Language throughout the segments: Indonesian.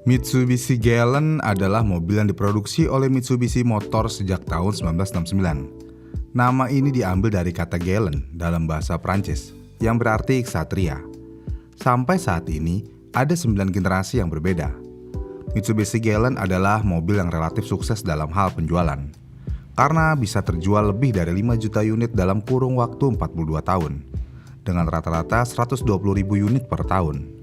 Mitsubishi Galant adalah mobil yang diproduksi oleh Mitsubishi Motors sejak tahun 1969. Nama ini diambil dari kata galant dalam bahasa Prancis, yang berarti ksatria. Sampai saat ini, ada 9 generasi yang berbeda. Mitsubishi Galant adalah mobil yang relatif sukses dalam hal penjualan, karena bisa terjual lebih dari 5 juta unit dalam kurun waktu 42 tahun, dengan rata-rata 120.000 unit per tahun.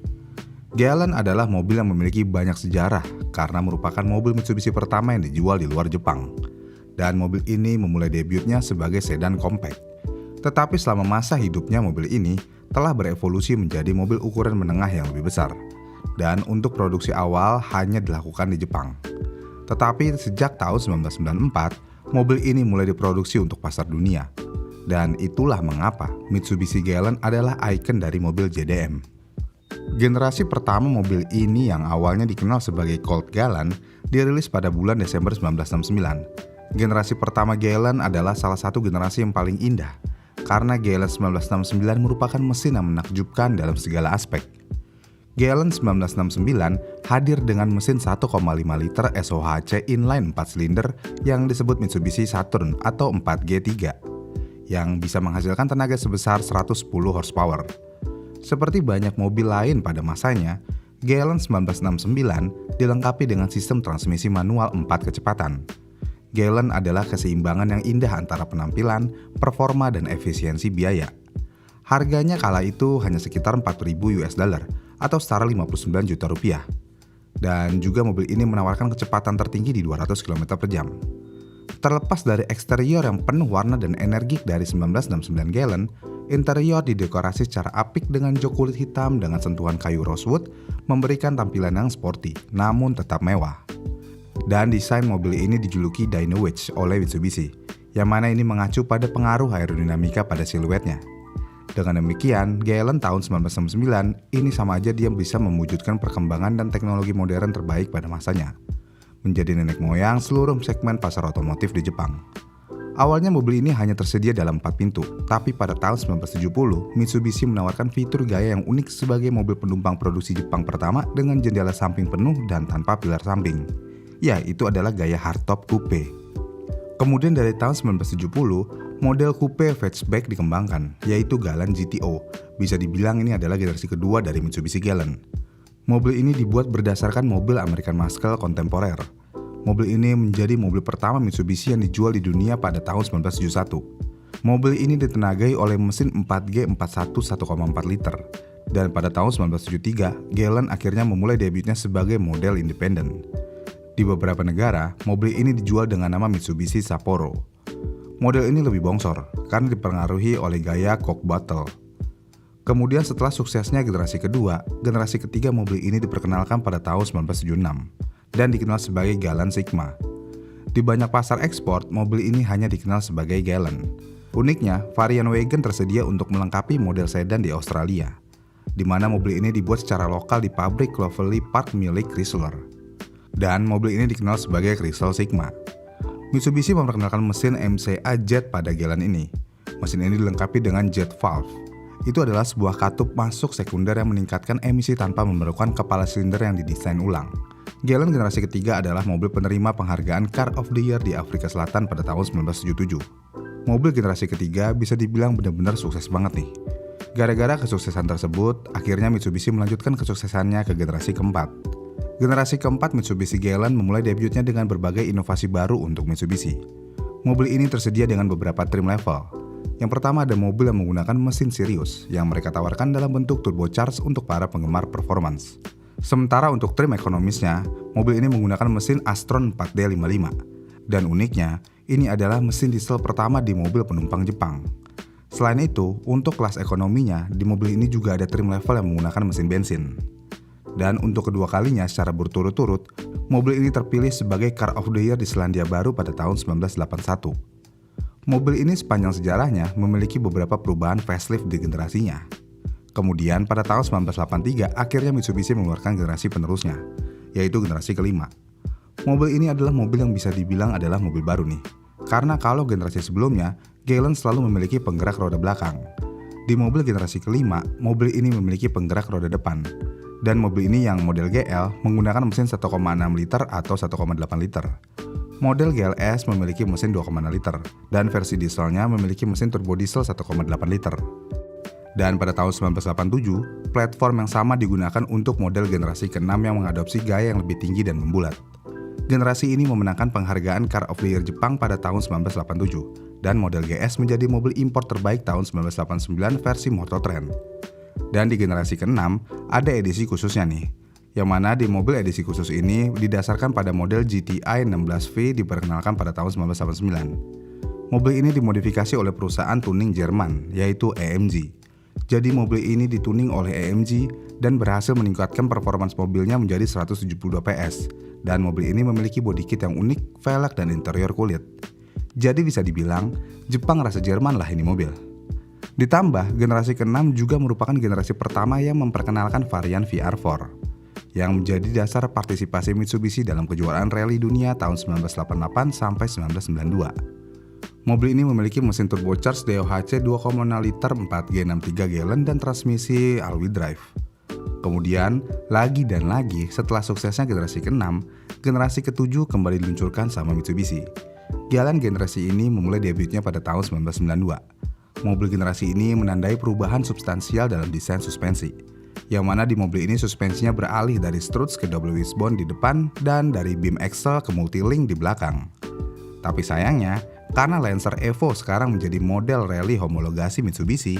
Galant adalah mobil yang memiliki banyak sejarah karena merupakan mobil Mitsubishi pertama yang dijual di luar Jepang. Dan mobil ini memulai debutnya sebagai sedan compact. Tetapi selama masa hidupnya mobil ini telah berevolusi menjadi mobil ukuran menengah yang lebih besar. Dan untuk produksi awal hanya dilakukan di Jepang. Tetapi sejak tahun 1994, mobil ini mulai diproduksi untuk pasar dunia. Dan itulah mengapa Mitsubishi Galant adalah ikon dari mobil JDM. Generasi pertama mobil ini yang awalnya dikenal sebagai Colt Galant dirilis pada bulan Desember 1969. Generasi pertama Galant adalah salah satu generasi yang paling indah karena Galant 1969 merupakan mesin yang menakjubkan dalam segala aspek. Galant 1969 hadir dengan mesin 1,5 liter SOHC inline 4 silinder yang disebut Mitsubishi Saturn atau 4G3 yang bisa menghasilkan tenaga sebesar 110 horsepower. Seperti banyak mobil lain pada masanya, Galant 1969 dilengkapi dengan sistem transmisi manual 4 kecepatan. Galant adalah keseimbangan yang indah antara penampilan, performa, dan efisiensi biaya. Harganya kala itu hanya sekitar 4.000 US dollar atau setara 59 juta rupiah. Dan juga mobil ini menawarkan kecepatan tertinggi di 200 km per jam. Terlepas dari eksterior yang penuh warna dan energik dari 1969 Galant, interior didekorasi secara apik dengan jok kulit hitam dengan sentuhan kayu rosewood, memberikan tampilan yang sporty, namun tetap mewah. Dan desain mobil ini dijuluki Dino Witch oleh Mitsubishi, yang mana ini mengacu pada pengaruh aerodinamika pada siluetnya. Dengan demikian, Galant tahun 1969 ini sama aja dia bisa mewujudkan perkembangan dan teknologi modern terbaik pada masanya, menjadi nenek moyang seluruh segmen pasar otomotif di Jepang. Awalnya mobil ini hanya tersedia dalam 4 pintu, tapi pada tahun 1970, Mitsubishi menawarkan fitur gaya yang unik sebagai mobil penumpang produksi Jepang pertama dengan jendela samping penuh dan tanpa pilar samping. Ya, itu adalah gaya hardtop coupe. Kemudian dari tahun 1970, model coupe hatchback dikembangkan, yaitu Galant GTO. Bisa dibilang ini adalah generasi kedua dari Mitsubishi Galant. Mobil ini dibuat berdasarkan mobil American Muscle kontemporer. Mobil ini menjadi mobil pertama Mitsubishi yang dijual di dunia pada tahun 1971. Mobil ini ditenagai oleh mesin 4G41 1,4 liter. Dan pada tahun 1973, Galant akhirnya memulai debutnya sebagai model independen. Di beberapa negara, mobil ini dijual dengan nama Mitsubishi Sapporo. Model ini lebih bongsor karena dipengaruhi oleh gaya Coke Bottle. Kemudian setelah suksesnya generasi kedua, generasi ketiga mobil ini diperkenalkan pada tahun 1976. Dan dikenal sebagai Galant Sigma. Di banyak pasar ekspor, mobil ini hanya dikenal sebagai Galant. Uniknya, varian wagon tersedia untuk melengkapi model sedan di Australia, di mana mobil ini dibuat secara lokal di pabrik Clovelly Park milik Chrysler. Dan mobil ini dikenal sebagai Chrysler Sigma. Mitsubishi memperkenalkan mesin MCA Jet pada Galant ini. Mesin ini dilengkapi dengan jet valve. Itu adalah sebuah katup masuk sekunder yang meningkatkan emisi tanpa memerlukan kepala silinder yang didesain ulang. Galant generasi ketiga adalah mobil penerima penghargaan Car of the Year di Afrika Selatan pada tahun 1977. Mobil generasi ketiga bisa dibilang benar-benar sukses banget nih. Gara-gara kesuksesan tersebut, akhirnya Mitsubishi melanjutkan kesuksesannya ke generasi keempat. Generasi keempat Mitsubishi Galant memulai debutnya dengan berbagai inovasi baru untuk Mitsubishi. Mobil ini tersedia dengan beberapa trim level. Yang pertama ada mobil yang menggunakan mesin Sirius yang mereka tawarkan dalam bentuk turbocharged untuk para penggemar performance. Sementara untuk trim ekonomisnya, mobil ini menggunakan mesin Astron 4D55. Dan uniknya, ini adalah mesin diesel pertama di mobil penumpang Jepang. Selain itu, untuk kelas ekonominya, di mobil ini juga ada trim level yang menggunakan mesin bensin. Dan untuk kedua kalinya secara berturut-turut, mobil ini terpilih sebagai Car of the Year di Selandia Baru pada tahun 1981. Mobil ini sepanjang sejarahnya memiliki beberapa perubahan facelift di generasinya. Kemudian pada tahun 1983 akhirnya Mitsubishi mengeluarkan generasi penerusnya, yaitu generasi kelima. Mobil ini adalah mobil yang bisa dibilang adalah mobil baru nih, karena kalau generasi sebelumnya, Galant selalu memiliki penggerak roda belakang. Di mobil generasi kelima, mobil ini memiliki penggerak roda depan. Dan mobil ini yang model GL menggunakan mesin 1,6 liter atau 1,8 liter. Model GLS memiliki mesin 2,6 liter, dan versi dieselnya memiliki mesin turbo diesel 1,8 liter. Dan pada tahun 1987, platform yang sama digunakan untuk model generasi ke-6 yang mengadopsi gaya yang lebih tinggi dan membulat. Generasi ini memenangkan penghargaan Car of the Year Jepang pada tahun 1987, dan model GS menjadi mobil impor terbaik tahun 1989 versi Mototrend. Dan di generasi ke-6, ada edisi khususnya nih, yang mana di mobil edisi khusus ini didasarkan pada model GTI 16V diperkenalkan pada tahun 1989. Mobil ini dimodifikasi oleh perusahaan tuning Jerman, yaitu AMG. Jadi mobil ini dituning oleh AMG dan berhasil meningkatkan performance mobilnya menjadi 172 PS. Dan mobil ini memiliki body kit yang unik, velg dan interior kulit. Jadi bisa dibilang, Jepang rasa Jerman lah ini mobil. Ditambah, generasi ke-6 juga merupakan generasi pertama yang memperkenalkan varian VR4, yang menjadi dasar partisipasi Mitsubishi dalam kejuaraan rally dunia tahun 1988 sampai 1992. Mobil ini memiliki mesin turbocharged DOHC 2,0 liter 4G63 gallon dan transmisi all-wheel drive. Kemudian, lagi dan lagi setelah suksesnya generasi ke-6, generasi ke-7 kembali diluncurkan sama Mitsubishi. Galant generasi ini memulai debutnya pada tahun 1992. Mobil generasi ini menandai perubahan substansial dalam desain suspensi, yang mana di mobil ini suspensinya beralih dari struts ke double wishbone di depan dan dari beam axle ke multilink di belakang. Tapi sayangnya, karena Lancer Evo sekarang menjadi model rally homologasi Mitsubishi,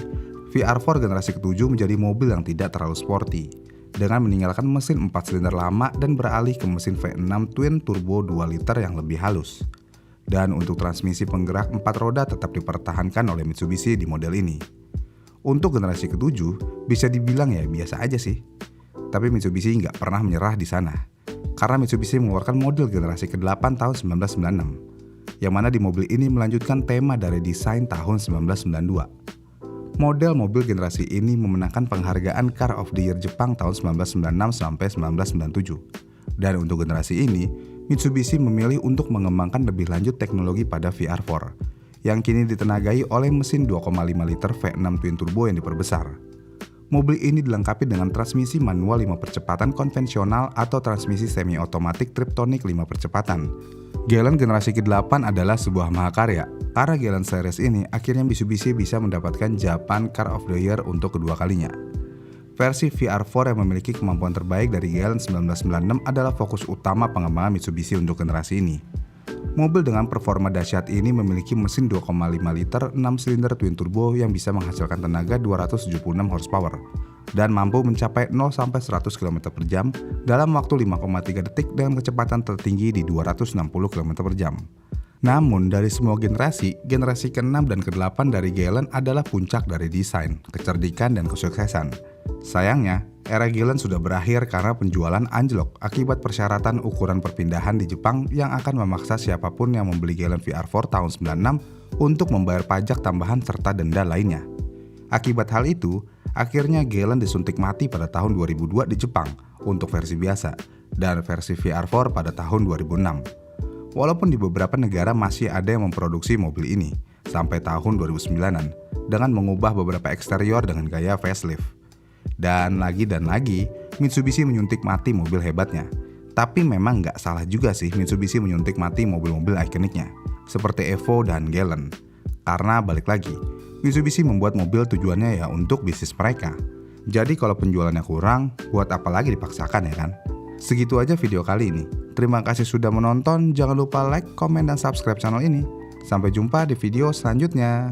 VR4 generasi ke-7 menjadi mobil yang tidak terlalu sporty, dengan meninggalkan mesin 4 silinder lama dan beralih ke mesin V6 twin turbo 2 liter yang lebih halus. Dan untuk transmisi penggerak 4 roda tetap dipertahankan oleh Mitsubishi di model ini. Untuk generasi ke-7, bisa dibilang ya biasa aja sih. Tapi Mitsubishi nggak pernah menyerah di sana, karena Mitsubishi mengeluarkan model generasi ke-8 tahun 1996, yang mana di mobil ini melanjutkan tema dari desain tahun 1992. Model mobil generasi ini memenangkan penghargaan Car of the Year Jepang tahun 1996 sampai 1997. Dan untuk generasi ini, Mitsubishi memilih untuk mengembangkan lebih lanjut teknologi pada VR4, yang kini ditenagai oleh mesin 2,5 liter V6 twin turbo yang diperbesar. Mobil ini dilengkapi dengan transmisi manual 5 percepatan konvensional atau transmisi semi-otomatik Triptonic 5 percepatan. Galant generasi ke-8 adalah sebuah mahakarya, karena Galant series ini akhirnya Mitsubishi bisa mendapatkan Japan Car of the Year untuk kedua kalinya. Versi VR4 yang memiliki kemampuan terbaik dari Galant 1996 adalah fokus utama pengembangan Mitsubishi untuk generasi ini. Mobil dengan performa dahsyat ini memiliki mesin 2,5 liter 6 silinder twin turbo yang bisa menghasilkan tenaga 276 horsepower dan mampu mencapai 0-100 km/jam dalam waktu 5,3 detik dengan kecepatan tertinggi di 260 km/jam. Namun dari semua generasi ke-6 dan ke-8 dari Galant adalah puncak dari desain, kecerdikan, dan kesuksesan. Sayangnya, era Galant sudah berakhir karena penjualan anjlok akibat persyaratan ukuran perpindahan di Jepang yang akan memaksa siapapun yang membeli Galant VR4 tahun 96 untuk membayar pajak tambahan serta denda lainnya. Akibat hal itu, akhirnya Galant disuntik mati pada tahun 2002 di Jepang untuk versi biasa dan versi VR4 pada tahun 2006. Walaupun di beberapa negara masih ada yang memproduksi mobil ini sampai tahun 2009-an dengan mengubah beberapa eksterior dengan gaya facelift. Dan lagi, Mitsubishi menyuntik mati mobil hebatnya. Tapi memang nggak salah juga sih Mitsubishi menyuntik mati mobil-mobil ikoniknya, seperti Evo dan Galant. Karena balik lagi, Mitsubishi membuat mobil tujuannya ya untuk bisnis mereka. Jadi kalau penjualannya kurang, buat apa lagi dipaksakan ya kan? Segitu aja video kali ini. Terima kasih sudah menonton, jangan lupa like, komen, dan subscribe channel ini. Sampai jumpa di video selanjutnya.